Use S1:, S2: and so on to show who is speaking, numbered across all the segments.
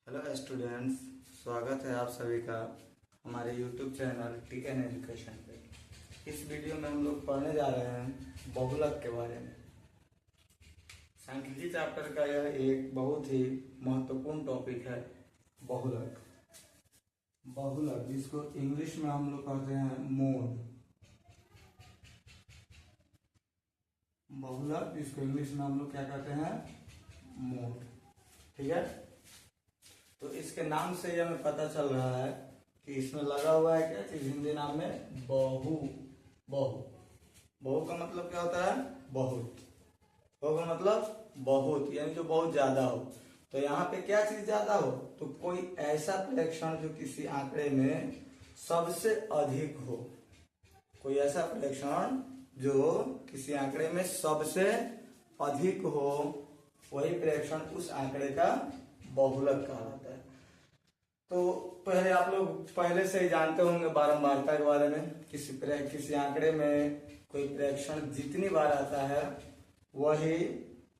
S1: Hello students, स्वागत है आप सभी का हमारे यूट्यूब चैनल टीएन एजुकेशन पे। इस वीडियो में हम लोग पढ़ने जा रहे हैं बहुलक के बारे में। सांख्यिकी चैप्टर का यह एक बहुत ही महत्वपूर्ण टॉपिक है बहुलक। बहुलक जिसको इंग्लिश में हम लोग कहते हैं मोड। बहुलक जिसको इंग्लिश में हम लोग क्या कहते हैं, मोड। ठीक है, तो इसके नाम से यह हमें पता चल रहा है कि इसमें लगा हुआ है क्या चीज, हिंदी नाम में बहु। बहु बहु का मतलब क्या होता है, बहुत। बहु का मतलब बहुत, यानी जो बहुत ज्यादा हो। तो यहाँ पे क्या चीज ज्यादा हो, तो कोई ऐसा प्रेक्षण जो किसी आंकड़े में सबसे अधिक हो। कोई ऐसा प्रेक्षण जो किसी आंकड़े में सबसे अधिक हो, वही प्रेक्षण उस आंकड़े का बहुलक कहलाता है। तो पहले आप लोग पहले से ही जानते होंगे बारंबारता के बारे में। किसी आंकड़े में कोई प्रेक्षण जितनी बार आता है वही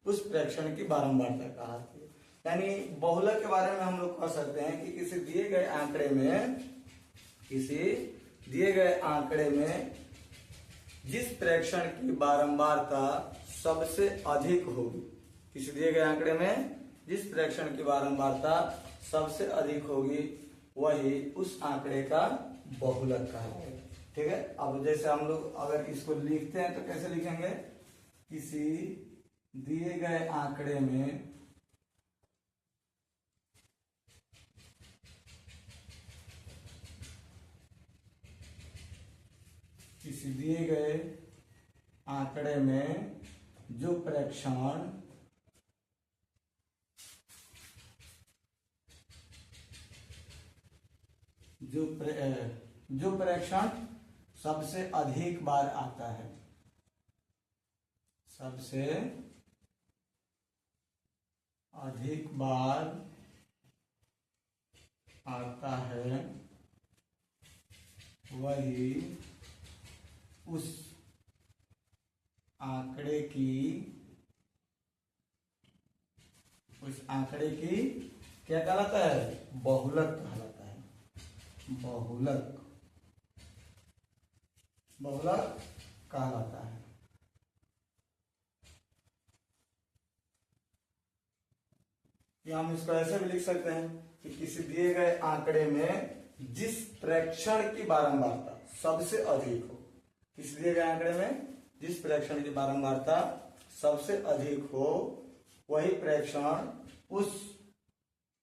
S1: उस प्रेक्षण की बारंबारता कहलाती है। यानी बहुलक के बारे में हम लोग कह सकते हैं कि किसी दिए गए आंकड़े में जिस प्रेक्षण की बारंबारता सबसे अधिक होगी, किसी दिए गए आंकड़े में जिस प्रेक्षण की बारंबारता सबसे अधिक होगी वही उस आंकड़े का बहुलक कहलाएगा। ठीक है, अब जैसे हम लोग अगर इसको लिखते हैं तो कैसे लिखेंगे, किसी दिए गए आंकड़े में जो प्रेक्षण जो प्रेक्षण सबसे अधिक बार आता है, सबसे अधिक बार आता है वही उस आंकड़े की क्या कहलाता है, बहुलक कहलाता है। बहुलक कहलाता है। या हम इसको ऐसे भी लिख सकते हैं कि किसी दिए गए आंकड़े में जिस प्रेक्षण की बारंबारता सबसे अधिक हो, किसी दिए गए आंकड़े में जिस प्रेक्षण की बारंबारता सबसे अधिक हो वही प्रेक्षण उस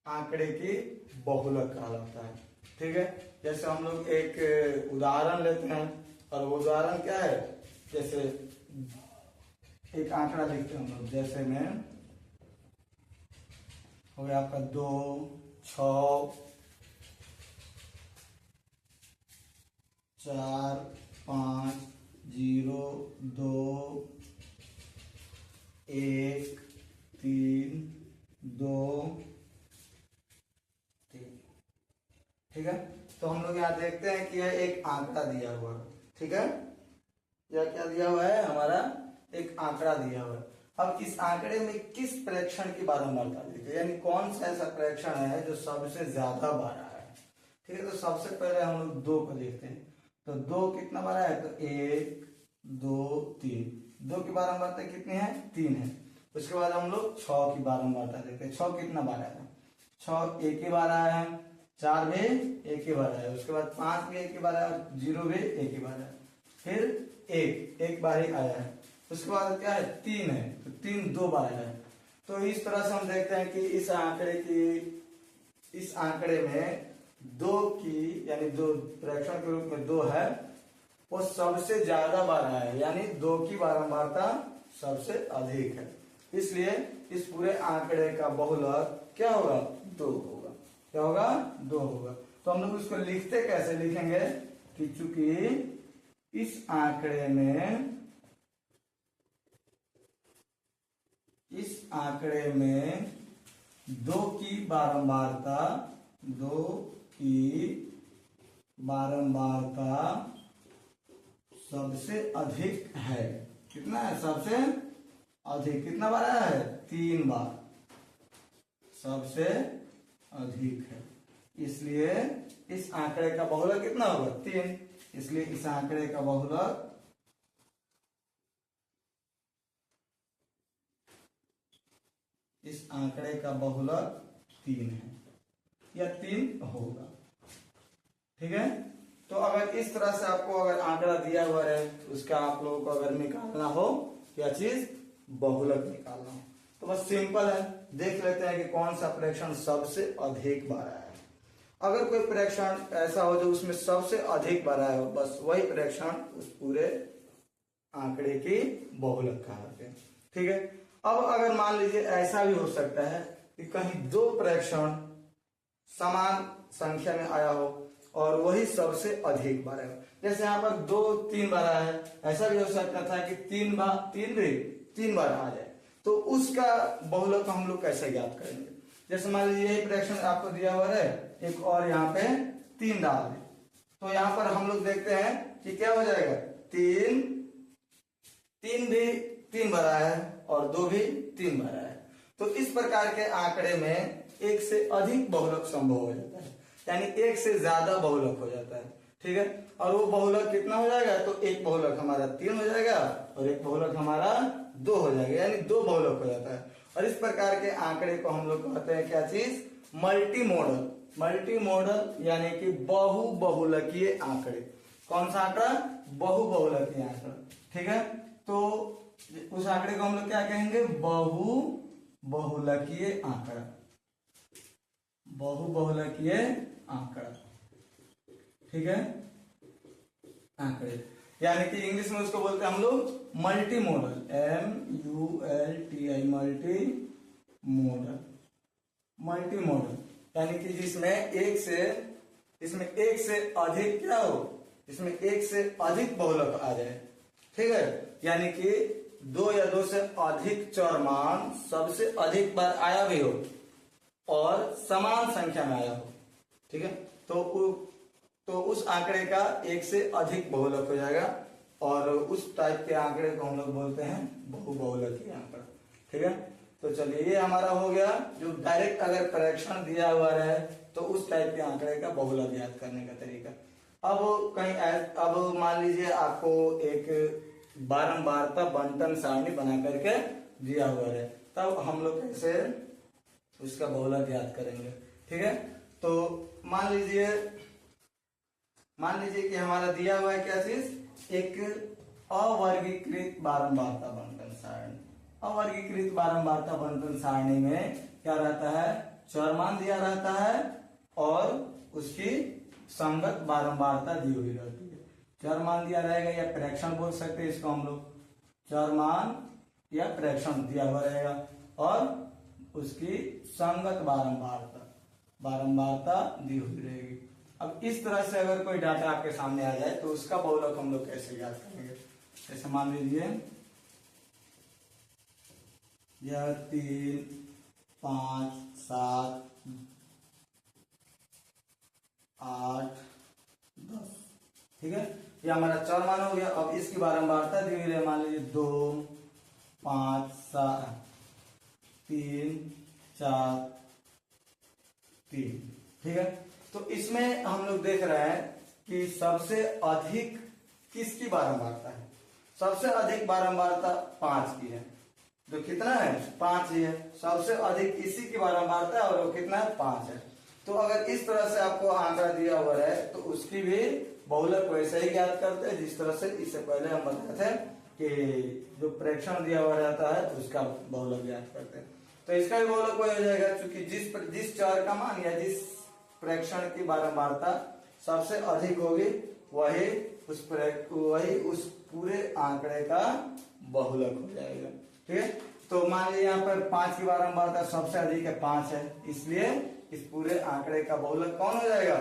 S1: आंकड़े की बहुलक कहलाता है। ठीक है, जैसे हम लोग एक उदाहरण लेते हैं, और वो उदाहरण क्या है, जैसे एक आंकड़ा लिखते हैं हम लोग, जैसे में हो गया आपका 2, 6, 4, 5, 0, 2, 1, 3, 2, 3। ठीक है, तो हम लोग यहाँ देखते हैं कि यह एक आंकड़ा दिया हुआ है। ठीक है, यह क्या दिया हुआ है, हमारा एक आंकड़ा दिया हुआ है। अब इस आंकड़े में किस प्रेक्षण की बारंबारता लिखिए, यानी कौन सा ऐसा प्रेक्षण है जो सबसे ज्यादा बार आया है। ठीक है, तो सबसे पहले हम लोग 2 को देखते हैं। तो 2 कितना बार आया, तो 1, 2, 3। 2 की बारंबारता कितनी है, 3 है। उसके बाद हम लोग 6 की बारंबारता देखते हैं। 6 कितना बार आया, 6 एक ही बार आया है, 4 भी एक ही बार आया, उसके बाद 5 भी एक ही बार आया, 0 भी एक ही बार आया, फिर 1 एक बार ही आया है। उसके बाद क्या है, 3 है, तो 3 2 बार आया है। तो इस तरह से हम देखते हैं कि इस आंकड़े में 2 की, यानी 2 प्रेक्षण के रूप में 2 है, वो सबसे ज्यादा बार आया है, यानी 2 की बारंबारता सबसे अधिक है। इसलिए इस पूरे आंकड़े का बहुलक क्या होगा, 2 होगा। क्या होगा, 2 होगा। तो हम लोग उसको लिखते कैसे लिखेंगे कि चूंकि इस आंकड़े में 2 की बारंबारता सबसे अधिक है। कितना है, सबसे अधिक कितना बार आया है, 3 बार। सबसे अधिक है, इसलिए इस आंकड़े का बहुलक कितना होगा 3, इसलिए इस आंकड़े का बहुलक बहुलक 3 है या 3 होगा। ठीक है, तो अगर इस तरह से आपको अगर आंकड़ा दिया हुआ है उसका आप लोगों को अगर निकालना हो क्या चीज बहुलक निकालना हो तो बस सिंपल है, देख लेते हैं कि कौन सा प्रेक्षण सबसे अधिक बार आया है। अगर कोई प्रेक्षण ऐसा हो जो उसमें सबसे अधिक बार आया हो, बस वही प्रेक्षण उस पूरे आंकड़े की बहुलक कहलाते हैं। ठीक है, अब अगर मान लीजिए ऐसा भी हो सकता है कि कहीं दो प्रेक्षण समान संख्या में आया हो और वही सबसे अधिक बार आया हो, जैसे यहाँ पर 2-3 बार आया है, ऐसा भी हो सकता था कि 3 बार आ जाए, तो उसका बहुलक हम लोग कैसे ज्ञात करेंगे। जैसे मान लीजिए यही प्रेक्षण आपको दिया हुआ है, एक और यहाँ पे 3 डाल दें, तो यहाँ पर हम लोग देखते हैं कि क्या हो जाएगा, 3 भी 3 बार आया है और 2 भी 3 बार आया है। तो इस प्रकार के आंकड़े में एक से अधिक बहुलक संभव हो जाता है, यानी एक से ज्यादा बहुलक हो जाता है। ठीक है, और वो बहुलक कितना हो जाएगा, तो एक बहुलक हमारा 3 हो जाएगा और एक बहुलक हमारा 2 हो जाएगा, यानी 2 बहुलक हो जाता है। और इस प्रकार के आंकड़े को हम लोग कहते हैं क्या चीज, मल्टी मॉडल यानी कि बहुबहुलकीय आंकड़े। कौन सा आंकड़ा, बहुबहुलकीय आंकड़ा। ठीक है, तो उस आंकड़े को हम लोग क्या कहेंगे, बहुबहुलकीय आंकड़ा, बहुबहुलकीय आंकड़ा। ठीक है, आंकड़े यानी कि इंग्लिश में उसको बोलते हैं हम लोग multi modal, MULTI, multi modal यानी कि जिसमें एक से अधिक क्या हो, इसमें एक से अधिक बहुलक आ जाए। ठीक है, यानी कि 2 या 2 से अधिक चरमान सबसे अधिक बार आया भी हो और समान संख्या में आया हो। ठीक है, तो उस आंकड़े का एक से अधिक बहुलक हो जाएगा और उस टाइप के आंकड़े को हम लोग बोलते हैं बहुबहुलकीय आंकड़ा। ठीक है, तो चलिए ये हमारा हो गया जो डायरेक्ट अगर प्रेक्षण दिया हुआ रहे तो उस टाइप के आंकड़े का बहुलक ज्ञात करने का तरीका। अब मान लीजिए आपको एक बारंबारता बंटन सारणी बना करके दिया हुआ है, तब हम लोग कैसे उसका बहुलक ज्ञात करेंगे। ठीक है, तो मान लीजिए कि हमारा दिया हुआ है क्या चीज, एक अवर्गीकृत बारंबारता बंटन सारणी। अवर्गीकृत बारंबारता बंटन सारणी में क्या रहता है, चरमान दिया रहता है और उसकी संगत बारंबारता दी हुई रहती है। चरमान दिया रहेगा या प्रेक्षण बोल सकते हैं इसको हम लोग, चरमान या प्रेक्षण दिया हुआ रहेगा और उसकी संगत बारंबारता दी हुई रहेगी। अब इस तरह से अगर कोई डाटा आपके सामने आ जाए तो उसका बहुलक हम लोग कैसे ज्ञात करेंगे। जैसे मान लीजिए यह 3, 5, 7, 8, 10। ठीक है, ये हमारा चरमान हो गया। अब इसकी बारंबारता दी हुई है, मान लीजिए 2, 5, 7, 3, 4, 3। ठीक है, तो इसमें हम लोग देख रहे हैं कि सबसे अधिक किसकी बारंबारता है, सबसे अधिक बारंबारता 5 की है, जो कितना है 5 ही है। सबसे अधिक इसी की बारंबारता है और वो कितना है 5 है। तो अगर इस तरह से आपको आंकड़ा दिया हुआ है तो उसकी भी बहुलक वैसे ही ज्ञात करते हैं जिस तरह से इससे पहले हम बताए थे कि जो प्रेक्षण दिया हुआ रहता है उसका बहुलक ज्ञात करते हैं। तो इसका भी बहुलक वही हो जाएगा, क्योंकि जिस चर का मान या जिस प्रेक्षण की बारंबारता सबसे अधिक होगी वही उस पूरे आंकड़े का बहुलक हो जाएगा। ठीक है, तो मान लीजिए यहाँ पर 5 की बारंबारता सबसे अधिक है, 5 है, इसलिए इस पूरे आंकड़े का बहुलक कौन हो जाएगा,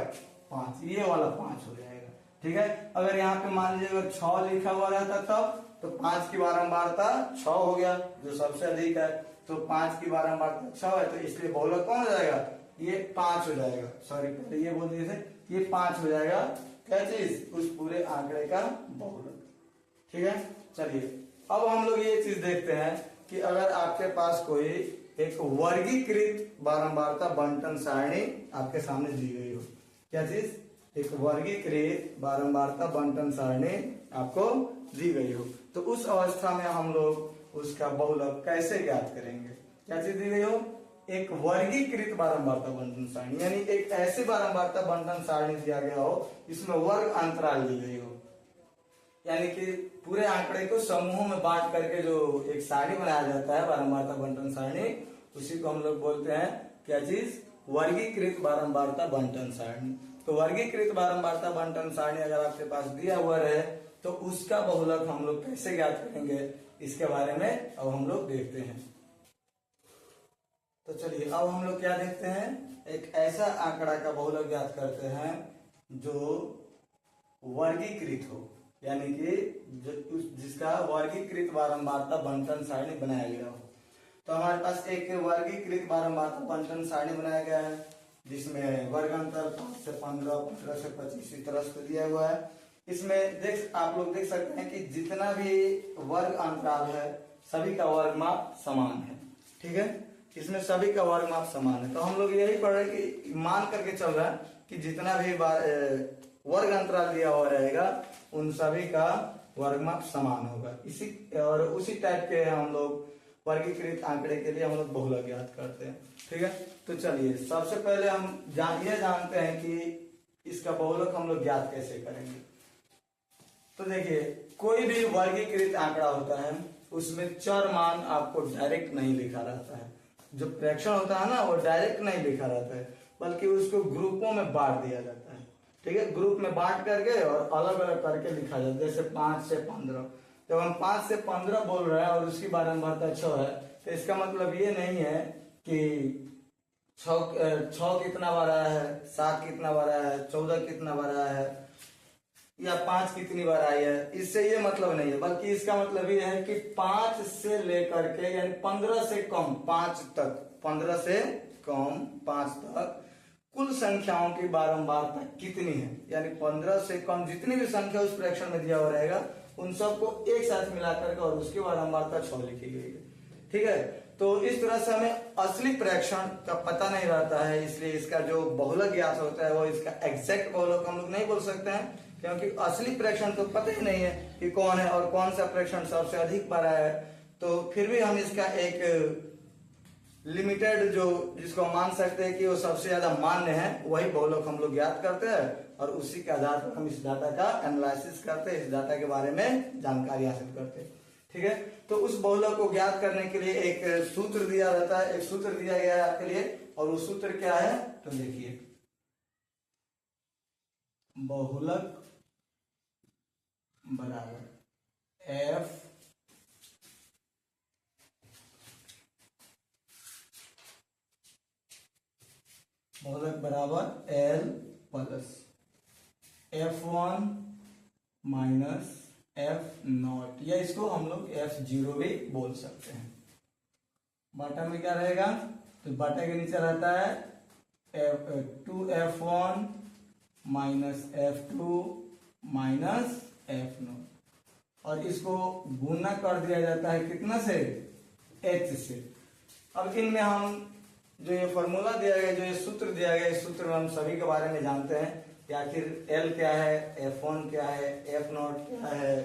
S1: 5, ये वाला 5 हो जाएगा। ठीक है, अगर यहाँ पे मान लीजिए अगर 6 लिखा हुआ रहता तब तो 5 की बारंबारता 6 हो गया जो सबसे अधिक है, तो 5 की बारंबारता 6 है, तो इसलिए बहुलक कौन हो जाएगा, ये 5 हो जाएगा। सॉरी पहले ये बोल दिए थे, ये 5 हो जाएगा क्या चीज, उस पूरे आंकड़े का बहुलक। ठीक है, चलिए अब हम लोग ये चीज देखते हैं कि अगर आपके पास कोई एक वर्गीकृत बारंबारता बंटन सारणी आपके सामने दी गई हो। क्या चीज? एक वर्गीकृत बारंबारता बंटन सारणी आपको दी गई हो, तो उस अवस्था में हम लोग उसका बहुलक कैसे ज्ञात करेंगे? क्या चीज दी गई हो? एक वर्गीकृत बारंबारता बंटन सारणी, यानी एक ऐसी बारंबारता बंटन सारणी दिया गया हो इसमें वर्ग अंतराल दी गई हो, यानी कि पूरे आंकड़े को समूहों में बांट करके जो एक सारणी बनाया जाता है बारंबारता बंटन सारणी, उसी को हम लोग बोलते हैं क्या चीज? वर्गीकृत बारंबारता बंटन सारणी। तो वर्गीकृत बारंबारता बंटन सारणी अगर आपके पास दिया हुआ है तो उसका बहुलक हम लोग कैसे ज्ञात करेंगे, इसके बारे में अब हम लोग देखते हैं। तो चलिए अब हम लोग क्या देखते हैं, एक ऐसा आंकड़ा का बहुलक ज्ञात करते हैं जो वर्गीकृत हो, यानी कि जिसका वर्गीकृत बारंबारता बंटन सारणी बनाया गया हो। तो हमारे पास एक वर्गीकृत बारंबारता बंटन सारणी बनाया गया है जिसमें वर्ग अंतर 5 से 15, 15 से 25 इस तरह से दिया हुआ है। इसमें आप लोग देख सकते हैं कि जितना भी वर्ग अंतराल है सभी का वर्ग माप समान है। ठीक है, इसमें सभी का वर्ग माप समान है। तो हम लोग यही पढ़ रहे कि मान करके चल रहा है कि जितना भी वर्ग अंतराल दिया हुआ रहेगा उन सभी का वर्ग माप समान होगा। इसी और उसी टाइप के हम लोग वर्गीकृत आंकड़े के लिए हम लोग बहुलक ज्ञात करते हैं। ठीक है, तो चलिए सबसे पहले हम ये जानते हैं कि इसका बहुलक हम लोग ज्ञात कैसे करेंगे। तो देखिए कोई भी वर्गीकृत आंकड़ा होता है उसमें चर मान आपको डायरेक्ट नहीं लिखा रहता है। जो प्रेक्षण होता है ना वो डायरेक्ट नहीं लिखा रहता है, बल्कि उसको ग्रुपों में बांट दिया जाता है। ठीक है, ग्रुप में बांट करके और अलग अलग करके लिखा जाता है। जैसे 5 से 15, जब हम 5 से 15 बोल रहे हैं और उसकी बारंबारता 6 है तो इसका मतलब ये नहीं है कि 6 कितना बार आया है, 7 कितना बार आया है, 14 कितना बार आया है या 5 कितनी बार आई है, इससे ये मतलब नहीं है। बल्कि इसका मतलब ये है कि 5 से लेकर के यानी 15 से कम 5 तक, 15 से कम 5 तक कुल संख्याओं की बारंबारता कितनी है, यानी 15 से कम जितनी भी संख्या उस प्रेक्षण में दिया हुआ रहेगा उन सबको एक साथ मिलाकर के और उसकी बारंबारता 6 लिखी गई है। ठीक है, तो इस तरह से हमें असली प्रेक्षण का पता नहीं रहता है, इसलिए इसका जो बहुलक ज्ञात होता है वो इसका एग्जैक्ट बहुलक हम लोग नहीं बोल सकते हैं, क्योंकि असली प्रेक्षण तो पता ही नहीं है कि कौन है और कौन सा प्रेक्षण सबसे अधिक बार आया है। तो फिर भी हम इसका एक लिमिटेड जो जिसको मान सकते हैं कि वो सबसे ज्यादा मान्य है वही बहुलक हम लोग ज्ञात करते हैं और उसी के आधार पर हम इस डाटा का एनालिसिस करते हैं, इस डाटा के बारे में जानकारी हासिल करते हैं। ठीक है, तो उस बहुलक को ज्ञात करने के लिए एक सूत्र दिया रहता है, एक सूत्र दिया गया है आपके लिए, और वो सूत्र क्या है तो देखिए, बहुलक बराबर F बहुलक बराबर L plus F1 minus F0, या इसको हम लोग F0 भी बोल सकते हैं। बाटा में क्या रहेगा तो बाटा के नीचे रहता है 2F1 minus F2 minus F0 और इसको गुना कर दिया जाता है कितना से, H से। अब इनमें हम जो ये फॉर्मूला दिया गया, जो ये सूत्र दिया गया, इस सूत्र में हम सभी के बारे में जानते हैं कि आखिर L क्या है, F1 क्या है, F0 क्या है,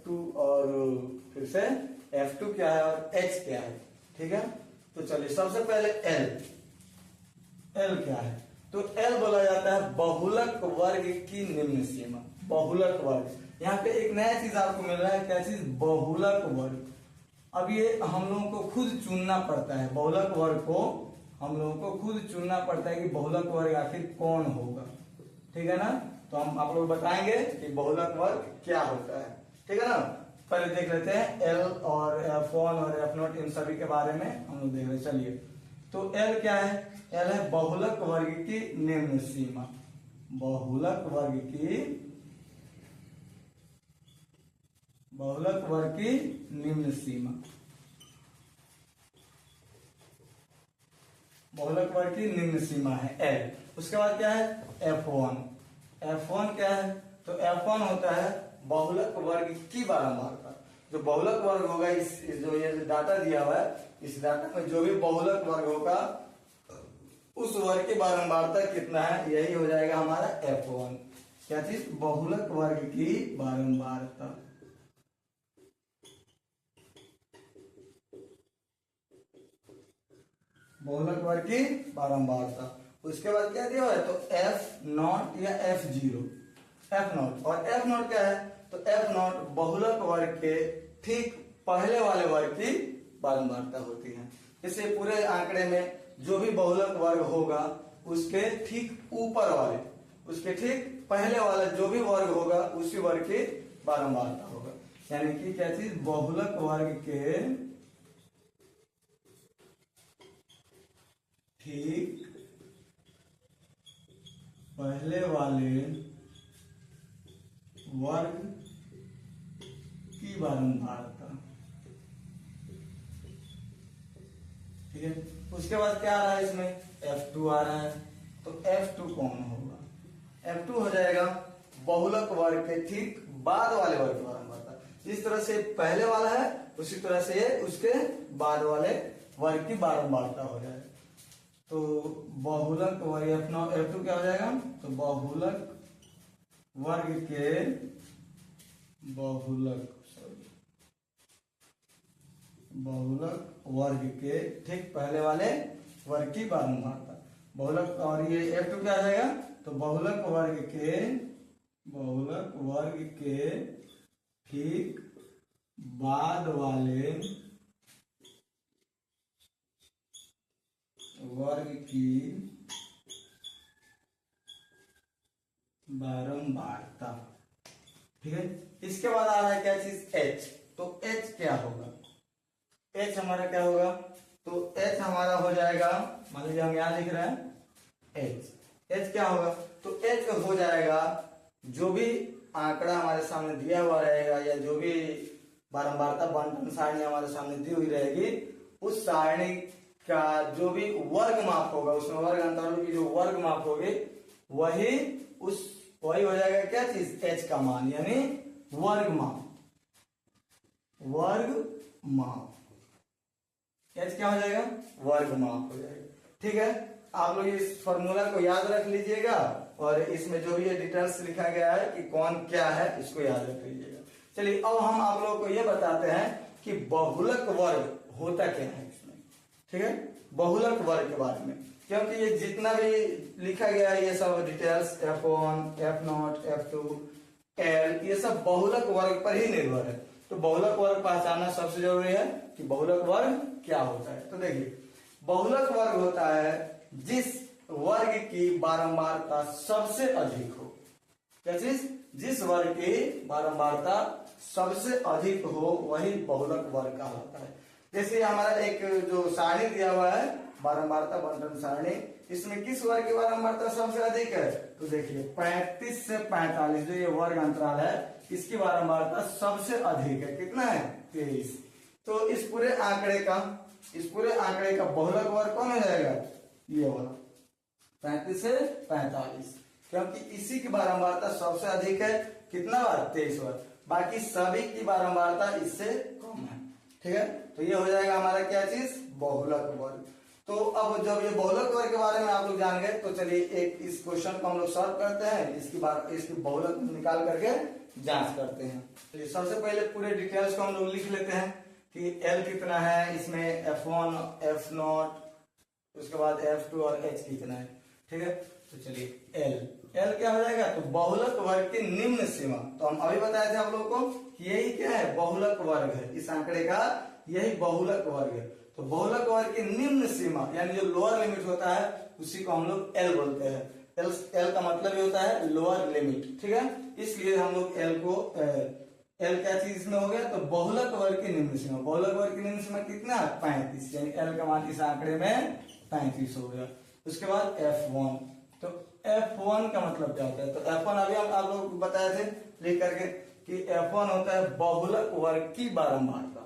S1: 2 और फिर से F2 क्या है और H क्या है। ठीक है, तो चलिए सबसे पहले L क्या है, तो L बोला जाता है बहुलक वर्ग की निम्न सीमा। बहुलक वर्ग, यहाँ पे एक नया चीज आपको मिल रहा है, क्या चीज, बहुलक वर्ग। अब ये हम लोगों को खुद चुनना पड़ता है, बहुलक वर्ग को हम लोगों को खुद चुनना पड़ता है कि बहुलक वर्ग आखिर कौन होगा। ठीक है ना, तो हम आप लोग बताएंगे कि बहुलक वर्ग क्या होता है। ठीक है ना, पहले देख लेते हैं L और F1 और F0 इन सभी के बारे में हम लोग देख रहे। चलिए, तो L क्या है, L है बहुलक वर्ग की निम्न सीमा। बहुलक वर्ग की निम्न सीमा, बहुलक वर्ग की निम्न सीमा है L। उसके बाद क्या है F1। F1 क्या है, तो F1 होता है बहुलक वर्ग की बारंबारता। जो बहुलक वर्ग होगा, इस जो ये डाटा दिया हुआ है, इस डाटा में जो भी बहुलक वर्ग होगा उस वर्ग की बारंबारता कितना है, यही हो जाएगा हमारा F1। क्या चीज? बहुलक वर्ग की बारंबारता। बहुलक वर्ग की बारंबारता। उसके बाद क्या दिया हुआ है? तो F0 या F0, F0। और F0 क्या है? तो F0 बहुलक वर्ग के ठीक पहले वाले वर्ग की बारंबारता होती है। इसे पूरे आंकड़े में जो भी बहुलक वर्ग होगा उसके ठीक ऊपर वाले, उसके ठीक पहले वाला जो भी वर्ग होगा उसी वर्ग की बारंबारता होगा। यानी कि क्या चीज? बहुलक वर्ग के ठीक पहले वाले वर्ग की बारंबारता। ठीक है। उसके बाद क्या आ रहा है इसमें? F2 आ रहा है। तो F2 कौन होगा? F2 हो जाएगा बहुलक वर्ग के ठीक बाद वाले वर्ग की बारंबारता। जिस तरह से पहले वाला है उसी तरह से उसके बाद वाले वर्ग की बारंबारता हो जाएगा। तो बहुलक वर्ग F2 क्या हो जाएगा? तो बहुलक वर्ग के बहुलक वर्ग के ठीक पहले वाले वर्ग की बारंबारता। बहुलक, और ये F2 क्या आ जाएगा? तो बहुलक वर्ग के ठीक बाद वाले वर्ग की बारंबारता। ठीक है। इसके बाद आ रहा है क्या चीज? H। तो H क्या होगा? H हमारा क्या होगा? तो H हमारा हो जाएगा, मान लीजिए हम यहां लिख रहे हैं H क्या होगा? तो H हो जाएगा जो भी आंकड़ा हमारे सामने दिया हुआ रहेगा या जो भी बारंबारता बंटन सारणी हमारे सामने दी हुई रहेगी, उस सारणी का जो भी वर्ग माप होगा, उसमें वर्ग अंतरालों की जो वर्ग माप होगी वही हो जाएगा क्या चीज? H का मान, यानी वर्ग माप। H क्या हो जाएगा? वर्ग माप हो जाएगा। ठीक है। आप लोग इस फॉर्मूला को याद रख लीजिएगा और इसमें जो भी ये डिटेल्स लिखा गया है कि कौन क्या है इसको याद रख लीजिएगा। चलिए अब हम आप लोगों को ये बताते हैं कि बहुलक वर्ग होता क्या है इसमें। ठीक है। बहुलक वर्ग के बारे में, क्योंकि ये जितना भी लिखा गया है ये सब details F1, F0, F2, L, ये सब बहुलक वर्ग पर ही निर्भर है। तो बहुलक वर्ग पहचानना सबसे जरूरी है कि बहुलक वर्ग क्या होता है। तो देखिए, बहुलक वर्ग होता है जिस वर्ग की बारंबारता सबसे अधिक हो। क्या चीज? जिस वर्ग की बारंबारता सबसे अधिक हो वही बहुलक वर्ग का होता है। जैसे हमारा एक जो सारणी दिया हुआ है, बारंबारता बंटन सारणी, इसमें किस वर्ग की बारंबारता सबसे अधिक है? तो देखिए 35 से 45 जो ये वर्ग अंतराल है इसकी बारंबारता सबसे अधिक है। कितना है? 23। तो इस पूरे आंकड़े का बहुलक वर्ग कौन हो जाएगा? ये वाला 35 से 45, क्योंकि इसी की बारंबारता सबसे अधिक है। कितना बार? 23 बार। बाकी सभी की बारंबारता इससे कम है। ठीक है। तो ये हो जाएगा हमारा क्या चीज? बहुलक वर्ग। तो अब जब ये बहुलक वर्ग के बारे में आप लोग जान गए तो चलिए एक इस क्वेश्चन को हम लोग सॉल्व करते हैं, इसकी बहुलक निकाल करके जांच करते हैं। तो सबसे पहले पूरे डिटेल्स को हम लोग लिख लेते हैं कि L कितना है इसमें, F1, F0, उसके बाद F2 और H कितना है। ठीक है। तो चलिए L क्या हो जाएगा? तो बहुलक वर्ग की निम्न सीमा। तो हम अभी बताए थे आप लोगों को कि यही क्या है? बहुलक वर्ग है। इस आंकड़े का यही बहुलक वर्ग है। तो बहुलक वर्ग की निम्न सीमा यानी जो लोअर लिमिट होता है उसी को हम लोग L बोलते हैं। L का मतलब ये होता है लोअर लिमिट। ठीक है। इसलिए हम लोग L क्या चीज में हो गया? तो बहुलक वर्ग की निम्न सीमा। बहुलक वर्ग की निम्न सीमा कितना? 35, यानी L का मान इस आंकड़े में 35 हो गया। उसके बाद F1। तो F1 का मतलब क्या होता है? तो F1 अभी हम आप लोग बताए थे लिख करके कि F1 होता है बहुलक वर्ग की बारंबारता।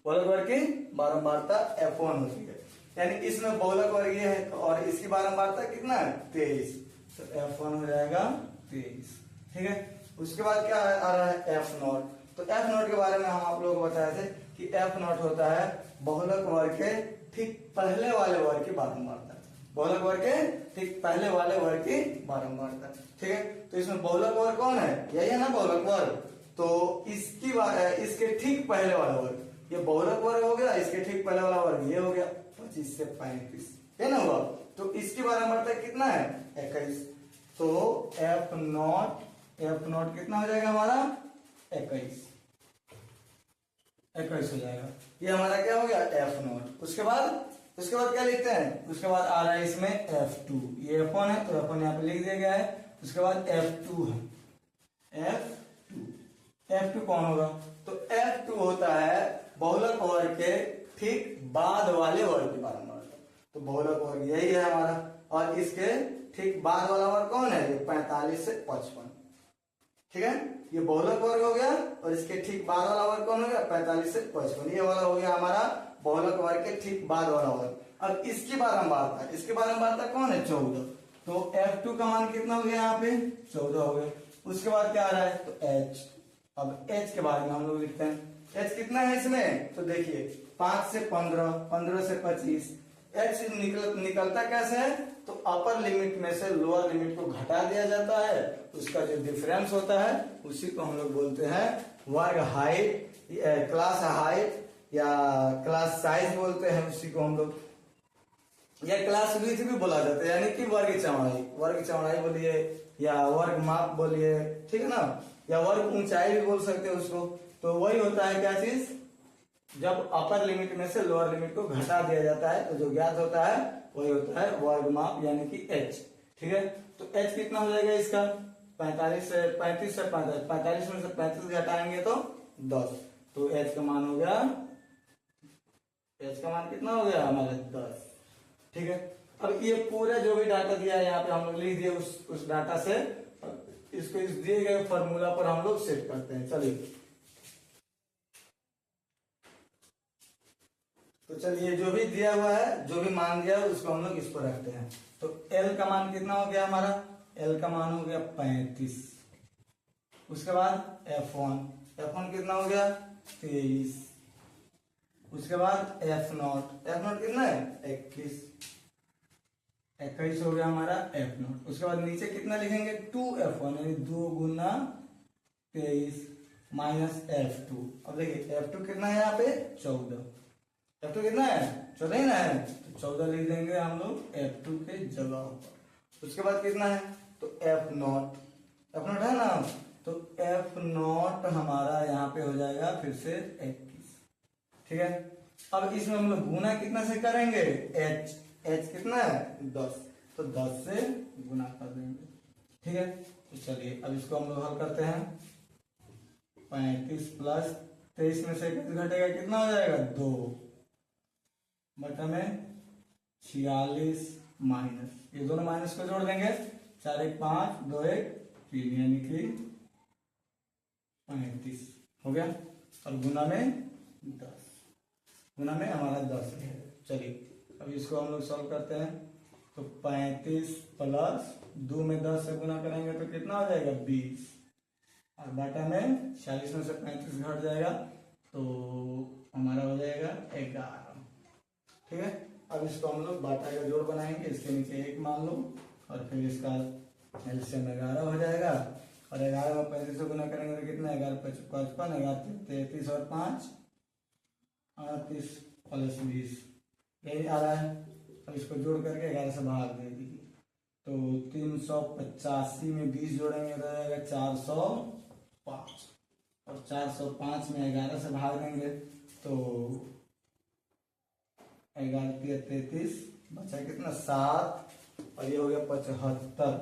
S1: बहुलक वर्ग की बारंबारता F1 होती है, यानी इसमें बहुलक वर्ग ये है और इसकी बारंबारता कितना है? 23। तो F1 हो जाएगा 23। ठीक है। उसके बाद क्या आ रहा है? F0। तो एफ नॉट के बारे में हम आप लोगों को बताए थे कि एफ नॉट होता है बहुलक वर्ग के ठीक पहले वाले वर्ग की बारंबारता। बहुलक वर्ग के ठीक पहले वाले वर्ग की बारंबारता, ठीक है। तो इसमें बहुलक वर्ग कौन है, यही है ना बहुलक वर्ग। तो इसके ठीक पहले वाला वर्ग ये बहुलक वर्ग हो गया, इसके ठीक पहले वाला वर्ग ये हो गया 25 से 35, है ना हुआ। तो इसकी बारंबारता कितना है 21। तो एफ नॉट कितना हो जाएगा हमारा 21 हो जाएगा। ये हमारा क्या हो गया एफ नॉट। उसके बाद क्या लिखते हैं, उसके बाद आ रहा है इसमें F2। ये F1 है तो F1 यहाँ पे लिख दिया गया है। उसके बाद F2 है, F2 कौन होगा, तो F2 होता है बहुलक वर्ग के ठीक बाद वाले वर्ग की बारंबारता। तो बहुलक वर्ग यही है हमारा, और इसके ठीक बाद वाला वर्ग कौन है, ये 45 से 55, ठीक है। ये बहुलक वर्ग हो गया, और इसके ठीक बाद वाला वर्ग कौन हो गया 45 से 55, ये वाला हो गया हमारा बहुलक वर्ग के ठीक बाद वाला वर्ग। अब इसकी बारंबारता कौन है 14। तो F2 का मान कितना हो गया यहाँ पे 14 हो गया। उसके बाद क्या आ रहा है तो H। अब H के बारे में हम लोग लिखते हैं, H कितना है इसमें, तो देखिए 5 से 15, 15 से 25। H निकलता कैसे है, तो अपर लिमिट में से लोअर लिमिट को घटा दिया जाता है, उसका जो डिफरेंस होता है उसी को हम लोग बोलते हैं वर्ग हाइट, क्लास हाइट या क्लास साइज बोलते हैं उसी को हम लोग, या क्लास विड्थ भी बोला जाता है, यानी कि वर्ग चौड़ाई बोलिए या वर्ग माप बोलिए, ठीक है ना, या वर्ग ऊंचाई भी बोल सकते हैं उसको। तो वही होता है क्या चीज, जब अपर लिमिट में से लोअर लिमिट को घटा दिया जाता है तो जो ज्ञात होता है वही होता है वर्ग माप, यानी कि H, ठीक है। तो H कितना हो जाएगा इसका 35 से 45 में से 35 घटाएंगे तो 10। तो H का मान हो गया, H का मान कितना हो गया हमारे 10, ठीक है। अब ये पूरा जो भी डाटा दिया है यहाँ पे हम लोग लिख दिए, उस डाटा से इसको इस दिए गए फॉर्मूला पर हम लोग सेट करते हैं। चलिए तो चलिए जो भी दिया हुआ है, जो भी मान दिया है उसको हम लोग इस पर रखते हैं। तो L का मान कितना हो गया हमारा, L का मान हो गया 35। उसके बाद F1 कितना हो गया 23। उसके बाद F नॉट कितना है 21 हो गया हमारा F नॉट। उसके बाद नीचे कितना लिखेंगे 2F1, यानी 2 गुना 23 माइनस F2। अब देखिए F2 कितना है यहाँ पे 14, F2 कितना है 14 ही ना है, तो 14 लिख देंगे हम लोग F2 के जगह पर। उसके बाद कितना है तो F नॉट है ना, तो F नॉट हमारा यहाँ पे हो जाएगा फिर से 21, ठीक है। अब इसमें हम लोग गुना कितना से करेंगे H कितना है 10, तो 10 से गुना कर देंगे, ठीक है। तो चलिए अब इसको हम लोग हल करते हैं। 35 प्लस 23 में से घटेगा कितना हो जाएगा 2 बटा में 46 माइनस, ये दोनों माइनस को जोड़ देंगे, 4 1 5 2 1 3, यानी कि 35 हो गया, और गुना में 10, गुना में हमारा 10 है। चलिए अब इसको हम लोग सॉल्व करते हैं। तो 35 प्लस 2 में 10 से गुना करेंगे तो कितना हो जाएगा 20, और बाटा में 46 में से 35 घट जाएगा तो हमारा हो जाएगा 11, ठीक है। अब इसको हम लोग बाटा का जोड़ बनाएंगे, इसके नीचे 1 मान लो, और फिर इसका एलसीएम 11 हो जाएगा, और 11 में 35 से गुना करेंगे तो कितना 11 5 55, 11 33 और 5 38 प्लस 20, यही आ रहा है। अब इसको जोड़ करके 11 से भाग दे दीजिए, तो 385 में 20 जोड़ेंगे तो आएगा 405, और 405 में 11 से भाग देंगे तो 11 33 बचा कितना 7, और ये हो गया 75,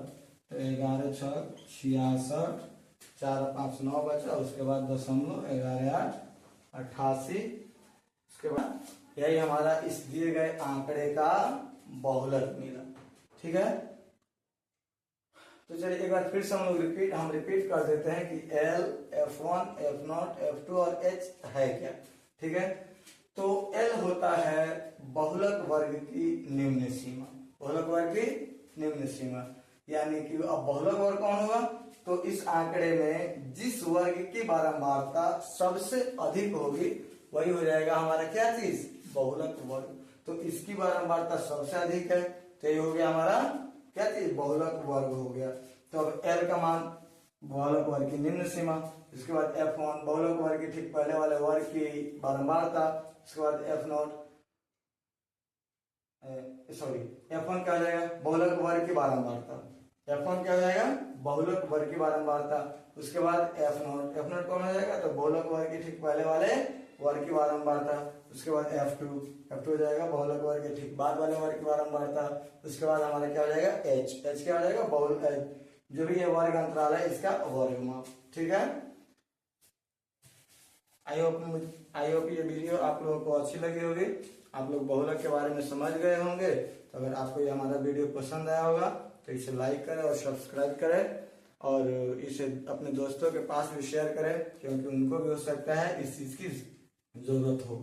S1: तो 11 6 66, 4 5 9 बचा, उसके बाद 11 8 88। उसके बाद यही हमारा इस दिए गए आंकड़े का बहुलक मिला, ठीक है। तो चलिए एक बार फिर से हम रिपीट कर देते हैं कि L, F1, F0, F2 और H है क्या, ठीक है। तो L होता है बहुलक वर्ग की निम्न सीमा, यानी कि अब बहुलक वर्ग कौन होगा, तो इस आंकड़े में जिस वर्ग की बारंबारता सबसे अधिक होगी वही हो जाएगा हमारा क्या चीज, बहुलक वर्ग। तो इसकी बारंबारता सबसे अधिक है, तो ये हो गया हमारा क्या चीज, बहुलक वर्ग हो गया। तो अब एल का मान, बहुलक वर्ग की निम्न सीमा, इसके बाद F1 बहुलक वर्ग की ठीक पहले वाले वर्ग की बारंबारता, इसके बाद F0 सॉरी F1 क्या हो जाएगा, बहुलक वर्ग की बारंबारता, F1 क्या हो जाएगा, बहुलक वर्ग की बारंबारता। उसके बाद F0 कौन हो जाएगा, तो बहुलक वर्ग की ठीक पहले वाले वर्ग की बारंबारता। उसके बाद F2 हो जाएगा बहुलक वर्ग के ठीक बाद वाले वर्ग की बारंबारता। उसके बाद हमारा क्या हो जाएगा, H क्या हो जाएगा, बहुल जो भी ये वर्ग अंतराल है इसका वर्गमाप। ठीक है, आई होप ये वीडियो आप लोगों को अच्छी लगी होगी, आप लोग बहुलक के बारे में समझ गए होंगे। तो अगर आपको ये हमारा वीडियो पसंद आया होगा तो इसे लाइक करें और सब्सक्राइब करें, और इसे अपने दोस्तों के पास भी शेयर करें, क्योंकि उनको भी हो सकता है इस चीज की जरूरत हो।